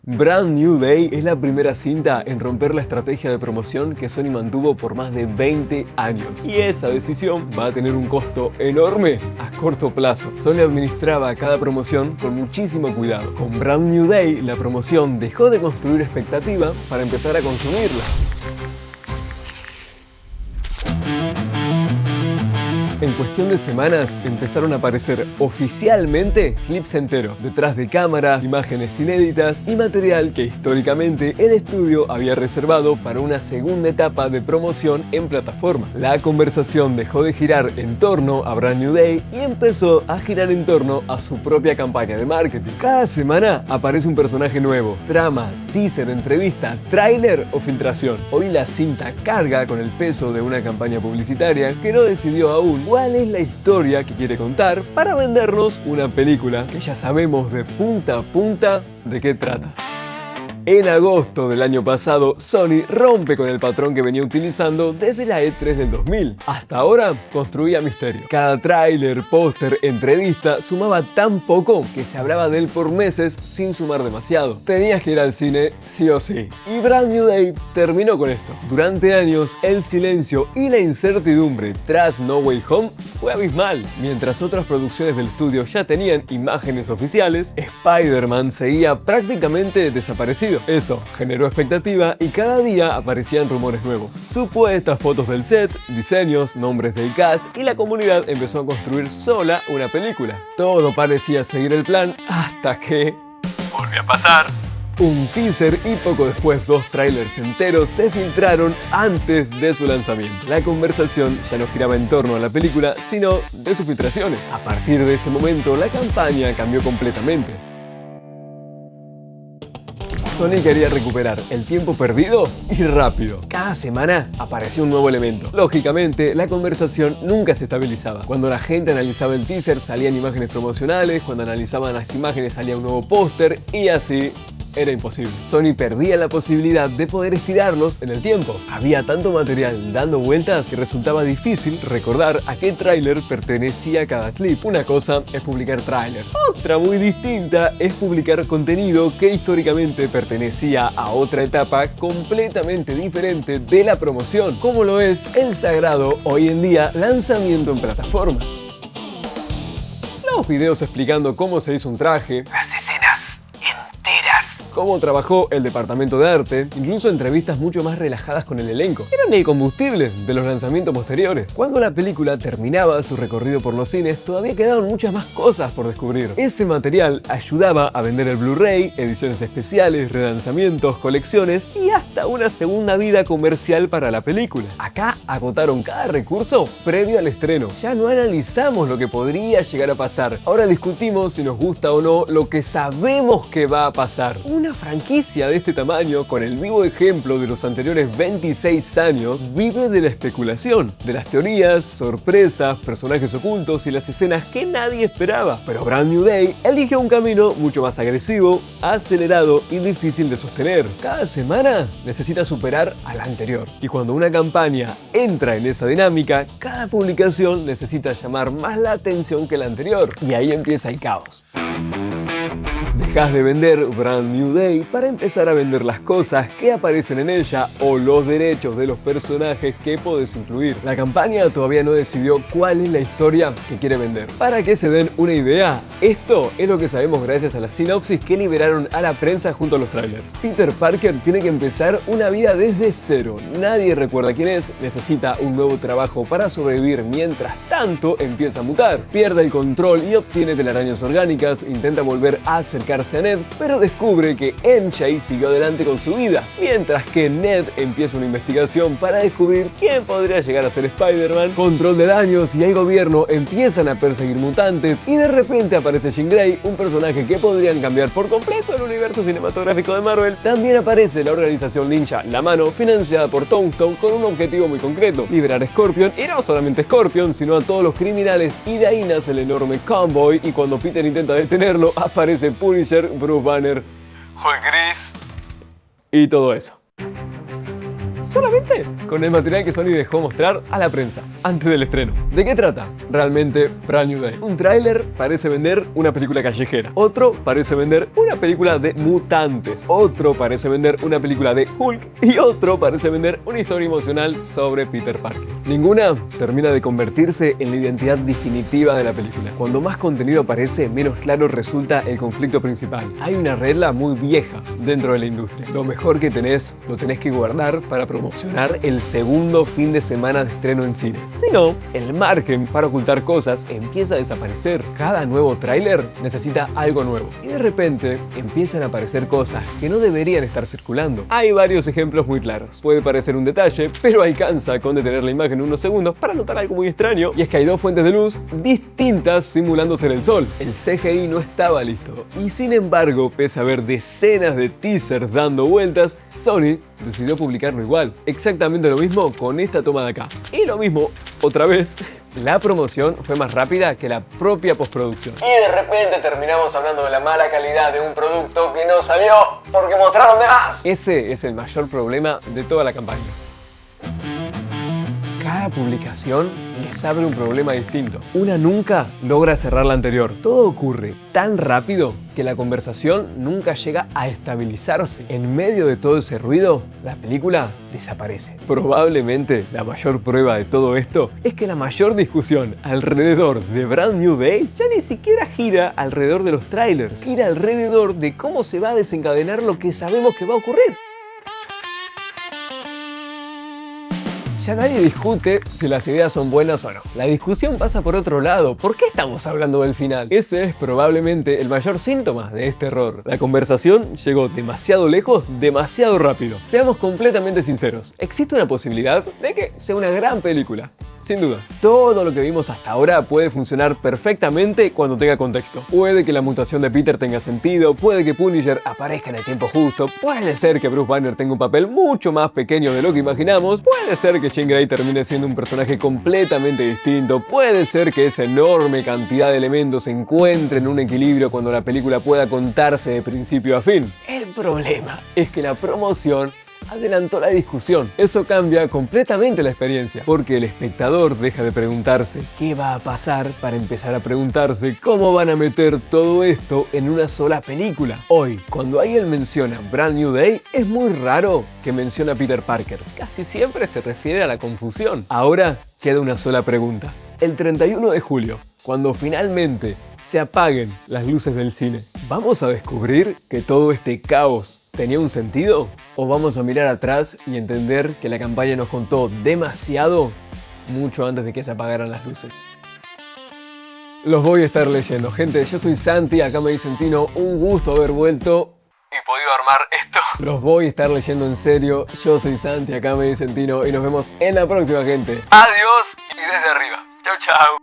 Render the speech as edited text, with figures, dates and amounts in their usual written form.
Brand New Day es la primera cinta en romper la estrategia de promoción que Sony mantuvo por más de 20 años. Y esa decisión va a tener un costo enorme a corto plazo. Sony administraba cada promoción con muchísimo cuidado. Con Brand New Day, la promoción dejó de construir expectativa para empezar a consumirla. En cuestión de semanas empezaron a aparecer oficialmente clips enteros, detrás de cámara, imágenes inéditas y material que históricamente el estudio había reservado para una segunda etapa de promoción en plataforma. La conversación dejó de girar en torno a Brand New Day y empezó a girar en torno a su propia campaña de marketing. Cada semana aparece un personaje nuevo, trama, teaser, entrevista, tráiler o filtración. Hoy la cinta carga con el peso de una campaña publicitaria que no decidió aún cuál es la historia que quiere contar para vendernos una película que ya sabemos de punta a punta de qué trata. En agosto del año pasado, Sony rompe con el patrón que venía utilizando desde la E3 del 2000. Hasta ahora, construía misterio. Cada tráiler, póster, entrevista sumaba tan poco que se hablaba de él por meses sin sumar demasiado. Tenías que ir al cine sí o sí. Y Brand New Day terminó con esto. Durante años, el silencio y la incertidumbre tras No Way Home fue abismal. Mientras otras producciones del estudio ya tenían imágenes oficiales, Spider-Man seguía prácticamente desaparecido. Eso generó expectativa y cada día aparecían rumores nuevos. Supuestas fotos del set, diseños, nombres del cast y la comunidad empezó a construir sola una película. Todo parecía seguir el plan hasta que volvió a pasar. Un teaser y poco después 2 trailers enteros se filtraron antes de su lanzamiento. La conversación ya no giraba en torno a la película, sino de sus filtraciones. A partir de este momento, la campaña cambió completamente. Sony quería recuperar el tiempo perdido y rápido. Cada semana aparecía un nuevo elemento. Lógicamente, la conversación nunca se estabilizaba. Cuando la gente analizaba el teaser, salían imágenes promocionales, cuando analizaban las imágenes salía un nuevo póster y así era imposible. Sony perdía la posibilidad de poder estirarlos en el tiempo. Había tanto material dando vueltas que resultaba difícil recordar a qué tráiler pertenecía cada clip. Una cosa es publicar tráilers. Otra muy distinta es publicar contenido que históricamente pertenecía a otra etapa completamente diferente de la promoción, como lo es el sagrado hoy en día lanzamiento en plataformas. Los videos explicando cómo se hizo un traje, las escenas enteras, cómo trabajó el departamento de arte, incluso entrevistas mucho más relajadas con el elenco. Eran el combustible de los lanzamientos posteriores. Cuando la película terminaba su recorrido por los cines, todavía quedaban muchas más cosas por descubrir. Ese material ayudaba a vender el Blu-ray, ediciones especiales, relanzamientos, colecciones y hasta una segunda vida comercial para la película. Acá agotaron cada recurso previo al estreno. Ya no analizamos lo que podría llegar a pasar. Ahora discutimos si nos gusta o no lo que sabemos que va a pasar. Una franquicia de este tamaño, con el vivo ejemplo de los anteriores 26 años, vive de la especulación, de las teorías, sorpresas, personajes ocultos y las escenas que nadie esperaba. Pero Brand New Day eligió un camino mucho más agresivo, acelerado y difícil de sostener. Cada semana necesita superar a la anterior. Y cuando una campaña entra en esa dinámica, cada publicación necesita llamar más la atención que la anterior. Y ahí empieza el caos. Dejas de vender Brand New Day para empezar a vender las cosas que aparecen en ella o los derechos de los personajes que podés incluir. La campaña todavía no decidió cuál es la historia que quiere vender. Para que se den una idea, esto es lo que sabemos gracias a la sinopsis que liberaron a la prensa junto a los trailers. Peter Parker tiene que empezar una vida desde cero. Nadie recuerda quién es, necesita un nuevo trabajo para sobrevivir, mientras tanto empieza a mutar. Pierde el control y obtiene telarañas orgánicas, intenta volver a acercarse a Ned, pero descubre que MJ siguió adelante con su vida, mientras que Ned empieza una investigación para descubrir quién podría llegar a ser Spider-Man. Control de daños y el gobierno empiezan a perseguir mutantes y de repente aparece Jean Grey, un personaje que podrían cambiar por completo el universo cinematográfico de Marvel. También aparece la organización Ninja La Mano, financiada por Tombstone con un objetivo muy concreto: liberar a Scorpion, y no solamente Scorpion, sino a todos los criminales, y de ahí nace el enorme Convoy, y cuando Peter intenta detenerlo, aparece Punisher, Bruce Banner, Hulk Gris y todo eso. solamente con el material que Sony dejó mostrar a la prensa antes del estreno. ¿De qué trata realmente Brand New Day? Un tráiler parece vender una película callejera, otro parece vender una película de mutantes, otro parece vender una película de Hulk y otro parece vender una historia emocional sobre Peter Parker. Ninguna termina de convertirse en la identidad definitiva de la película. Cuando más contenido aparece, menos claro resulta el conflicto principal. Hay una regla muy vieja dentro de la industria. Lo mejor que tenés, lo tenés que guardar para promocionar el segundo fin de semana de estreno en cines. Si no, el margen para ocultar cosas empieza a desaparecer. Cada nuevo tráiler necesita algo nuevo. Y de repente empiezan a aparecer cosas que no deberían estar circulando. Hay varios ejemplos muy claros. Puede parecer un detalle, pero alcanza con detener la imagen unos segundos para notar algo muy extraño. Y es que hay dos fuentes de luz distintas simulando ser el sol. El CGI no estaba listo. Y sin embargo, pese a haber decenas de teasers dando vueltas, Sony decidió publicarlo igual. Exactamente lo mismo con esta toma de acá. Y lo mismo, otra vez, la promoción fue más rápida que la propia postproducción. Y de repente terminamos hablando de la mala calidad de un producto que no salió porque mostraron de más. Ese es el mayor problema de toda la campaña. Cada publicación les abre un problema distinto. Una nunca logra cerrar la anterior. Todo ocurre tan rápido que la conversación nunca llega a estabilizarse. En medio de todo ese ruido, la película desaparece. Probablemente la mayor prueba de todo esto es que la mayor discusión alrededor de Brand New Day ya ni siquiera gira alrededor de los trailers. Gira alrededor de cómo se va a desencadenar lo que sabemos que va a ocurrir. Ya nadie discute si las ideas son buenas o no. La discusión pasa por otro lado. ¿Por qué estamos hablando del final? Ese es probablemente el mayor síntoma de este error. La conversación llegó demasiado lejos, demasiado rápido. Seamos completamente sinceros. Existe una posibilidad de que sea una gran película. Sin dudas. Todo lo que vimos hasta ahora puede funcionar perfectamente cuando tenga contexto. Puede que la mutación de Peter tenga sentido, puede que Punisher aparezca en el tiempo justo, puede ser que Bruce Banner tenga un papel mucho más pequeño de lo que imaginamos, puede ser que Jean Grey termine siendo un personaje completamente distinto, puede ser que esa enorme cantidad de elementos se encuentren en un equilibrio cuando la película pueda contarse de principio a fin. El problema es que la promoción adelantó la discusión. Eso cambia completamente la experiencia, porque el espectador deja de preguntarse qué va a pasar para empezar a preguntarse cómo van a meter todo esto en una sola película. Hoy, cuando alguien menciona Brand New Day, es muy raro que mencione a Peter Parker. Casi siempre se refiere a la confusión. Ahora queda una sola pregunta. El 31 de julio, cuando finalmente se apaguen las luces del cine, ¿vamos a descubrir que todo este caos tenía un sentido? ¿O vamos a mirar atrás y entender que la campaña nos contó demasiado mucho antes de que se apagaran las luces? Los voy a estar leyendo. Gente, yo soy Santi, acá me dicen Tino, un gusto haber vuelto y podido armar esto. Los voy a estar leyendo en serio. Yo soy Santi, acá me dicen Tino y nos vemos en la próxima, gente. Adiós y desde arriba. Chau, chau.